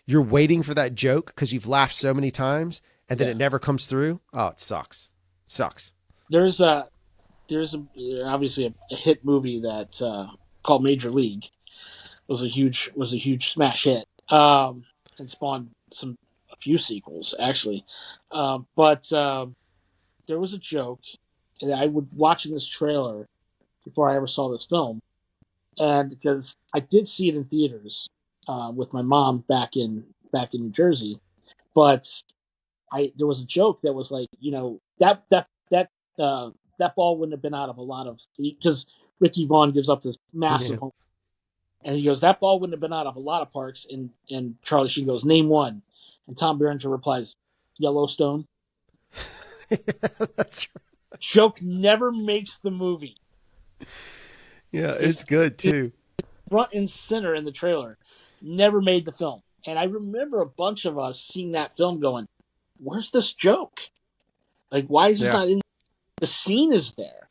you're waiting for that joke because you've laughed so many times and then it never comes through. Oh, it sucks. Sucks. There's obviously a hit movie that called Major League was a huge smash hit, and spawned a few sequels actually, but there was a joke and I would watching this trailer before I ever saw this film, and because I did see it in theaters with my mom back in New Jersey, but there was a joke that was like, that ball wouldn't have been out of a lot of because Ricky Vaughn gives up this Yeah. massive home, and he goes, that ball wouldn't have been out of a lot of parks, and Charlie Sheen goes, name one, and Tom Berenger replies, Yellowstone. That's right. Joke never makes the movie. Yeah, it's good too. Front and center in the trailer. Never made the film. And I remember a bunch of us seeing that film going, where's this joke? Like, why is this Yeah. not in the scene is there?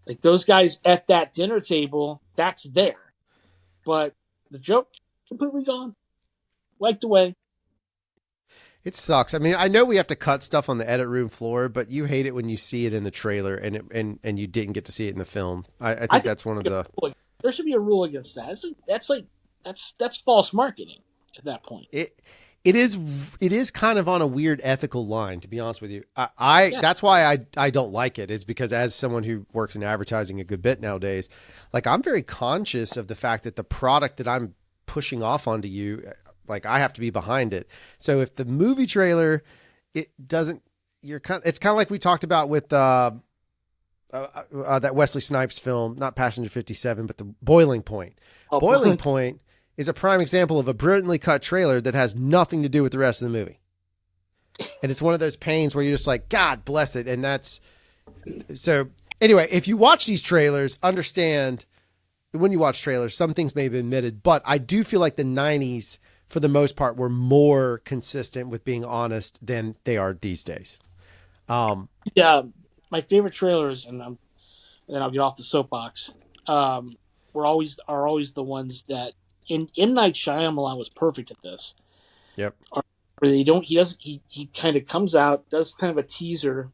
Like those guys at that dinner table, that's there. But the joke completely gone. Wiped away. It sucks. I mean, I know we have to cut stuff on the edit room floor, but you hate it when you see it in the trailer and you didn't get to see it in the film. I think that's one of the. There should be a rule against that. That's false marketing at that point. It is kind of on a weird ethical line, to be honest with you. I That's why I don't like it, is because as someone who works in advertising a good bit nowadays, like I'm very conscious of the fact that the product that I'm pushing off onto you, like I have to be behind it. So if the movie trailer, it doesn't, it's kind of like we talked about with that Wesley Snipes film, not Passenger 57, but the Boiling Point. Boiling Point is a prime example of a brilliantly cut trailer that has nothing to do with the rest of the movie. And it's one of those pains where you're just like, God bless it. And that's so anyway, if you watch these trailers, understand when you watch trailers, some things may have been omitted, but I do feel like the 90s for the most part were more consistent with being honest than they are these days. Yeah, my favorite trailers, and then I'll get off the soapbox. Are always the ones that M. Night Shyamalan was perfect at this. Yep. Where he kind of comes out, does kind of a teaser,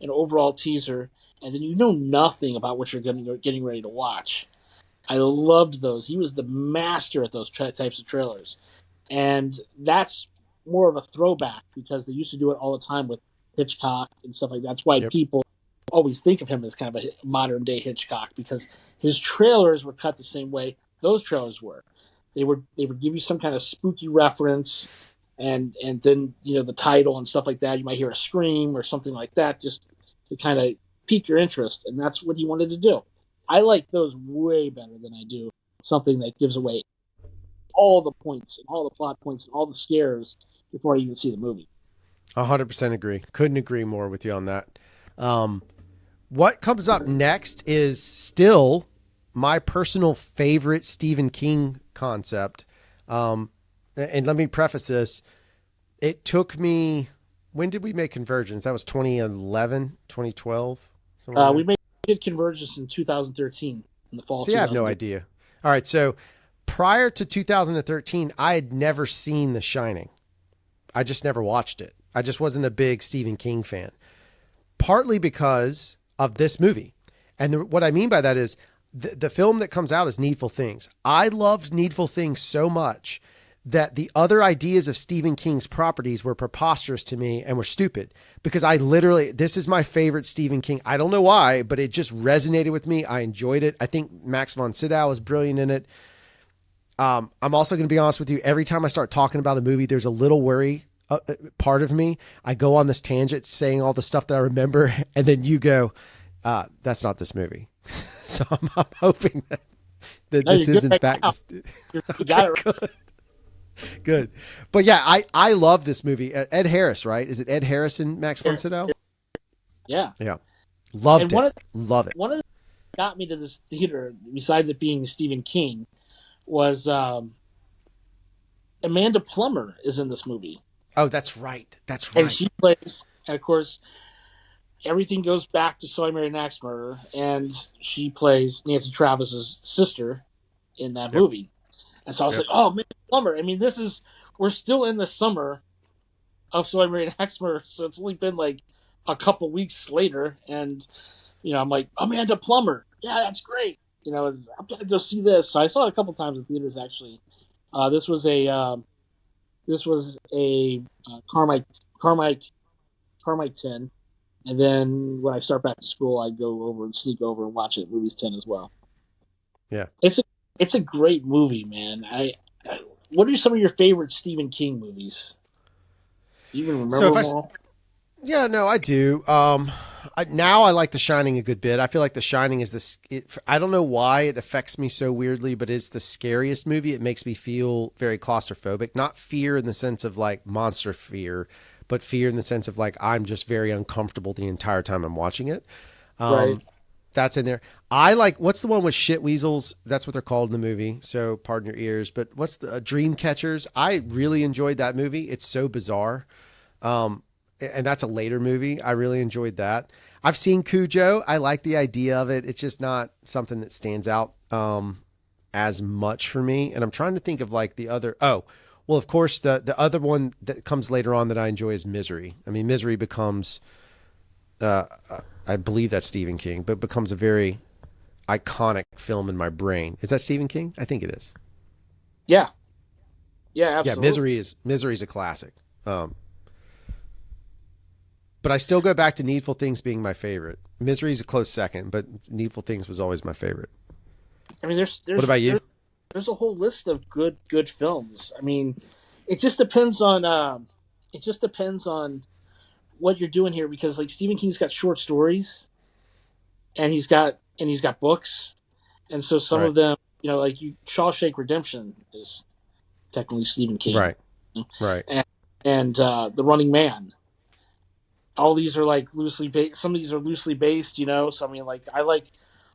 an overall teaser, and then you know nothing about what you're getting ready to watch. I loved those. He was the master at those types of trailers, and that's more of a throwback because they used to do it all the time with Hitchcock and stuff like that. That's why people always think of him as kind of a modern day Hitchcock, because his trailers were cut the same way those trailers were. They would give you some kind of spooky reference, and then the title and stuff like that. You might hear a scream or something like that, just to kind of pique your interest, and that's what he wanted to do. I like those way better than I do something that gives away all the points and all the plot points and all the scares before I even see the movie. 100% agree. Couldn't agree more with you on that. What comes up next is still my personal favorite Stephen King concept. And let me preface this. It took me, when did we make Convergence? That was 2011, 2012? We made Convergence in 2013, in the fall. See, I have no idea. All right. So prior to 2013, I had never seen The Shining. I just never watched it. I just wasn't a big Stephen King fan, partly because of this movie. And what I mean by that is the film that comes out is Needful Things. I loved Needful Things so much that the other ideas of Stephen King's properties were preposterous to me and were stupid, because this is my favorite Stephen King. I don't know why, but it just resonated with me. I enjoyed it. I think Max von Sydow is brilliant in it. I'm also going to be honest with you. Every time I start talking about a movie, there's a little worry part of me. I go on this tangent saying all the stuff that I remember, and then you go, that's not this movie. So I'm hoping that this is in fact. You got it right. Good. But yeah, I love this movie. Ed Harris, right? Is it Ed Harris and Max von Sydow? Yeah. Yeah. Loved it. Love it. One of the things that got me to this theater, besides it being Stephen King, was Amanda Plummer is in this movie. Oh, that's right. That's right. And she plays, and of course, everything goes back to So I Married an Axe Murderer, and she plays Nancy Travis's sister in that movie. And so I was like, oh, man, Plummer. I mean, we're still in the summer of So I Married an Axe Murderer, so it's only been like a couple weeks later, and, I'm like, Amanda Plummer. Yeah, that's great. I'm going to go see this. So I saw it a couple times in theaters, actually. This was a Carmike 10 And then when I start back to school, I go over and sneak over and watch it at Movies 10 as well. Yeah. It's a great movie, man. What are some of your favorite Stephen King movies? Do you even So remember if I, them all? yeah, no, I do. Now I like The Shining a good bit. I feel like The Shining is this. I don't know why it affects me so weirdly, but it's the scariest movie. It makes me feel very claustrophobic. Not fear in the sense of like monster fear, but fear in the sense of like I'm just very uncomfortable the entire time I'm watching it. Right. Um, that's in there. I like what's the one with shit weasels? That's what they're called in the movie. So pardon your ears, but what's the Dream Catchers? I really enjoyed that movie. It's so bizarre. Um, and that's a later movie. I really enjoyed that. I've seen Cujo. I like the idea of it. It's just not something that stands out as much for me. And I'm trying to think of like the other. Oh, well, of course, the other one that comes later on that I enjoy is Misery. I mean, Misery becomes, I believe that's Stephen King, but becomes a very iconic film in my brain. Is that Stephen King? I think it is. Yeah. Yeah, Yeah, absolutely. Misery is a classic. But I still go back to Needful Things being my favorite. Misery is a close second, but Needful Things was always my favorite. I mean, What about you? there's a whole list of good films. I mean, it just depends on what you're doing here because like Stephen King's got short stories and he's got books, and so some Right, of them, like Shawshank Redemption is technically Stephen King, right, right. and The Running Man. All these are like loosely based. Some of these are loosely based, So I mean, like I like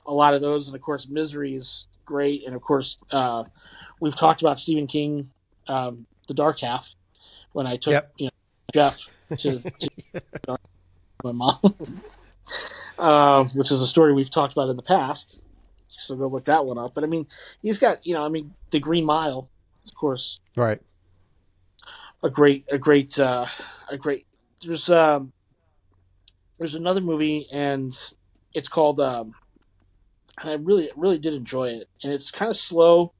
a lot of those, and of course, Misery is great, and of course, we've talked about Stephen King, The Dark Half, when I took Yep. Jeff to my mom, which is a story we've talked about in the past. So go look that one up. But I mean, he's got The Green Mile, of course, Right. a great. There's there's another movie, and it's called. And I really did enjoy it, and it's kind of slow,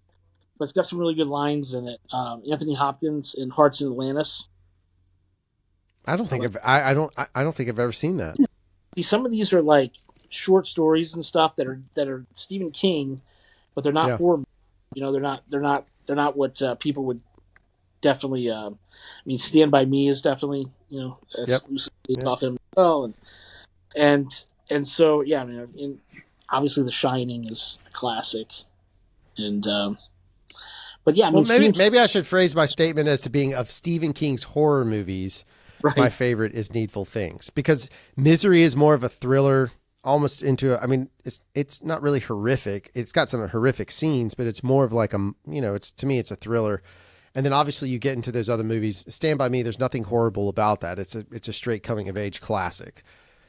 but it's got some really good lines in it. Anthony Hopkins in Hearts in Atlantis. I don't think I don't think I've ever seen that. See, some of these are like short stories and stuff that are Stephen King, but they're not Yeah. horror. They're not what people would definitely. I mean, Stand by Me is definitely Yep. exclusively Yep. off him as well, and so yeah, I mean, obviously The Shining is a classic, and but yeah, I Well, mean, maybe Stephen King, maybe I should phrase my statement as to being of Stephen King's horror movies. My right? favorite is Needful Things because Misery is more of a thriller, almost into. I mean, it's not really horrific. It's got some horrific scenes, but it's more of like it's to me it's a thriller. And then obviously you get into those other movies. Stand by Me. There's nothing horrible about that. It's a straight coming of age classic.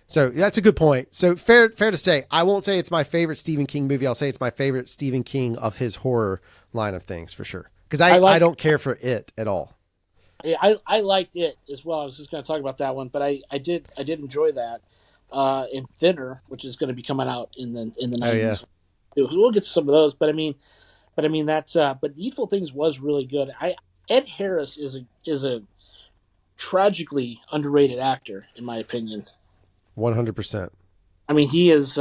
So that's a good point. So fair to say, I won't say it's my favorite Stephen King movie. I'll say it's my favorite Stephen King of his horror line of things for sure. Because I I like don't care for it at all. Yeah, I liked it as well. I was just going to talk about that one, but I did enjoy that. In Thinner, which is going to be coming out in the Oh yeah. 90s. We'll get to some of those, but I mean that's but Needful Things was really good. I Ed Harris is a tragically underrated actor in my opinion. 100%. I mean he's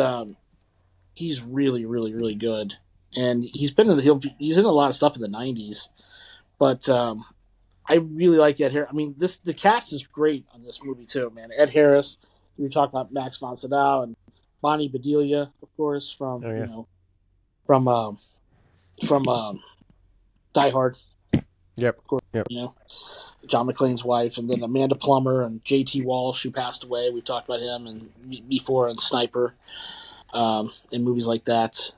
really good, and he's in a lot of stuff in the 90s, but I really like Ed Harris. I mean, the cast is great on this movie too, man. Ed Harris, we were talking about Max von Sydow and Bonnie Bedelia, of course, from Oh yeah. from from Die Hard, Yep. of course, Yep. John McClane's wife, and then Amanda Plummer and J.T. Walsh, who passed away. We've talked about him and before and Sniper, in movies like that.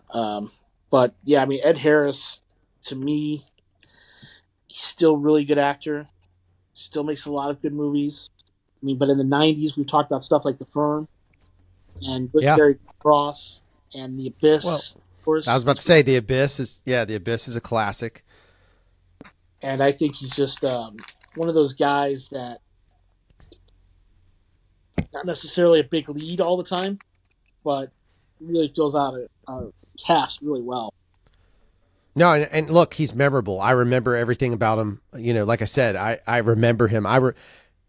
But yeah, I mean, Ed Harris, to me, he's still a really good actor. Still makes a lot of good movies. I mean, but in the '90s, we talked about stuff like The Firm and Good Yeah. Fairy Cross and The Well, Abyss, of I was course. about to say The Abyss is a classic. And I think he's just one of those guys that not necessarily a big lead all the time, but really fills out a cast really well. No, and look, he's memorable. I remember everything about him. Like I said, I remember him.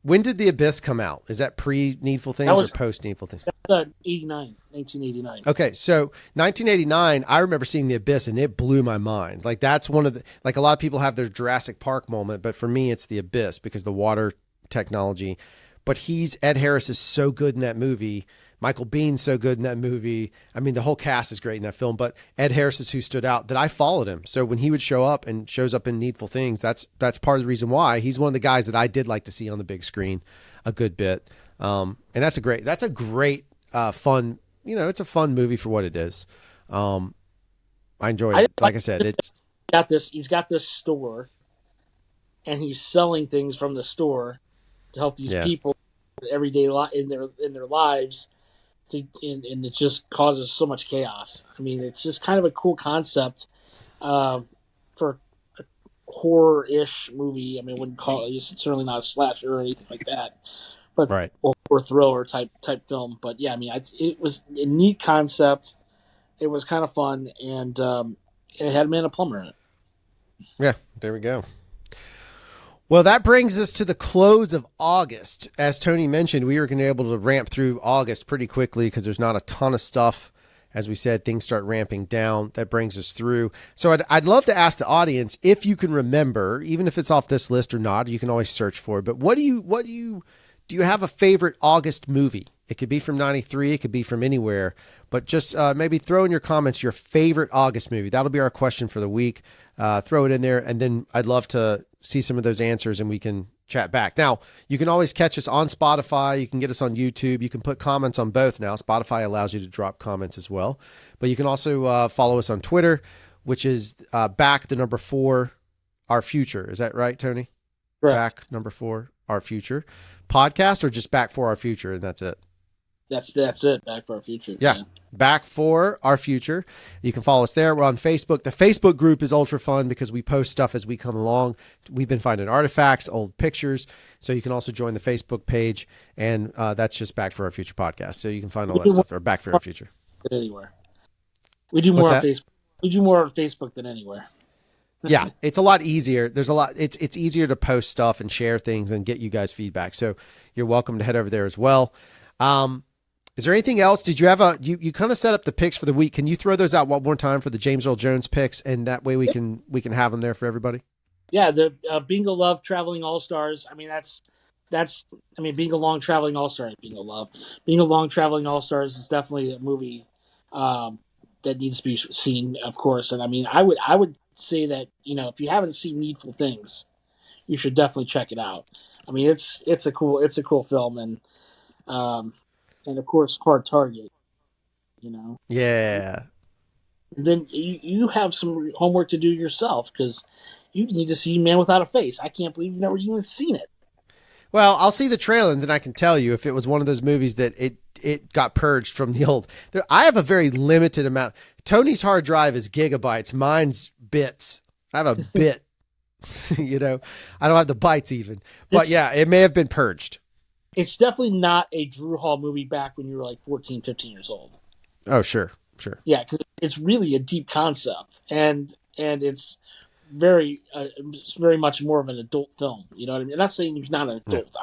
When did The Abyss come out? Is that pre-Needful Things or post-Needful Things? That's 1989. Okay, so 1989, I remember seeing The Abyss, and it blew my mind. Like, that's one of the, like, a lot of people have their Jurassic Park moment, but for me, it's The Abyss because the water technology. But Ed Harris is so good in that movie. Michael Bihn's so good in that movie. I mean, the whole cast is great in that film, but Ed Harris is who stood out, that I followed him. So when he would show up and shows up in Needful Things, that's part of the reason why. He's one of the guys that I did like to see on the big screen a good bit. And that's a great fun, it's a fun movie for what it is. I enjoyed it. Like I said, he's got this store, and he's selling things from the store to help these people everyday in their lives. And it just causes so much chaos. I mean, it's just kind of a cool concept for a horror-ish movie. I mean, I wouldn't call it, it's certainly not a slasher or anything like that, but right. or thriller type film. But yeah, I mean, it was a neat concept. It was kind of fun, and it had Amanda Plummer in it. Yeah, there we go. Well, that brings us to the close of August. As Tony mentioned, we were going to be able to ramp through August pretty quickly because there's not a ton of stuff. As we said, things start ramping down. That brings us through. So I'd love to ask the audience if you can remember, even if it's off this list or not. You can always search for it. But do you have a favorite August movie? It could be from '93. It could be from anywhere. But just maybe throw in your comments your favorite August movie. That'll be our question for the week. Throw it in there, and then I'd love to see some of those answers and we can chat back. Now, you can always catch us on Spotify. You can get us on YouTube. You can put comments on both now. Spotify allows you to drop comments as well. But you can also follow us on Twitter, which is back the number 4, our future. Is that right, Tony? Correct. Back number 4, our future. Podcast or just back for our future, and that's it? That's it. Back for our future. Yeah. Back for our future. You can follow us there. We're on Facebook. The Facebook group is ultra fun because we post stuff as we come along. We've been finding artifacts, old pictures. So you can also join the Facebook page, and that's just Back for Our Future podcast. So you can find all that stuff, or Back for Our Future. Anywhere. We do more on Facebook. We do more on Facebook than anywhere. Yeah, it's a lot easier. There's a lot. It's easier to post stuff and share things and get you guys feedback. So you're welcome to head over there as well. Is there anything else? Did you have you kind of set up the picks for the week? Can you throw those out one more time for the James Earl Jones picks, and that way we can have them there for everybody? Yeah, the Bingo Love Traveling All Stars. I mean, that's Bingo Long Traveling All Stars. Bingo Long Traveling All Stars is definitely a movie that needs to be seen, of course. And I mean, I would say that, if you haven't seen Needful Things, you should definitely check it out. I mean, it's a cool film, and of course, Hard Target. Yeah. And then you have some homework to do yourself because you need to see Man Without a Face. I can't believe you've never even seen it. Well, I'll see the trailer and then I can tell you if it was one of those movies that it got purged from the old. I have a very limited amount. Tony's hard drive is gigabytes. Mine's bits. I have a bit. I don't have the bytes even. But yeah, it may have been purged. It's definitely not a Drew Hall movie back when you were like 14, 15 years old. Oh, sure. Yeah, because it's really a deep concept, and it's very much more of an adult film. You know what I mean? I'm not saying he's not an adult.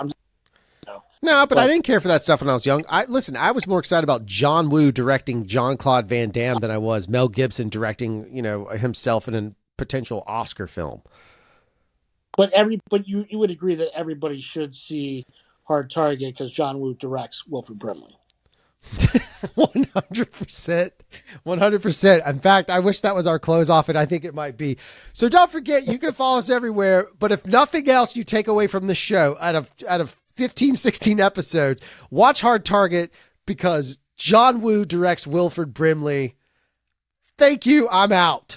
Yeah. No, but I didn't care for that stuff when I was young. I was more excited about John Woo directing Jean-Claude Van Damme than I was Mel Gibson directing, himself in a potential Oscar film. But you would agree that everybody should see Hard Target because John Woo directs Wilford Brimley. 100%. 100%. In fact, I wish that was our close off, and I think it might be. So don't forget, you can follow us everywhere. But if nothing else you take away from the show out of 15, 16 episodes, watch Hard Target because John Woo directs Wilford Brimley. Thank you. I'm out.